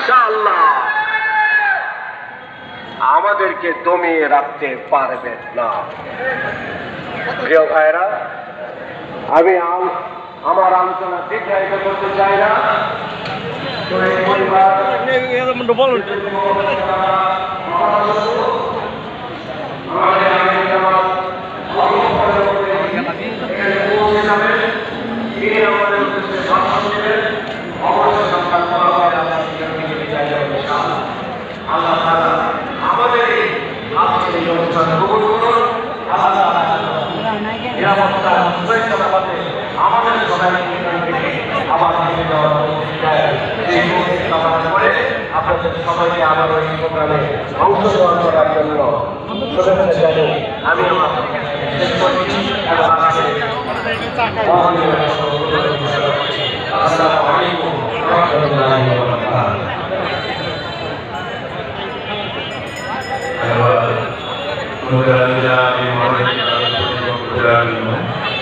ইনশাআল্লাহ আমাদেরকে দমিয়ে রাখতে পারবেন না। প্রিয় ভাইরা, আমি আমার আলোচনা দীর্ঘায়িত করতে চাই না। আমাদের আজকের এই অনুষ্ঠান কবুল করুন। আমাদের সবাইকে আবার করে আপনাদের সবাইকে আবার ওই প্রোগ্রামে অংশগ্রহণ করার জন্য শুভেচ্ছা জানাই। আমি আমার আসসালামু আলাইকুম ওয়া রাহমাতুল্লাহি ওয়া বারাকাতুহু।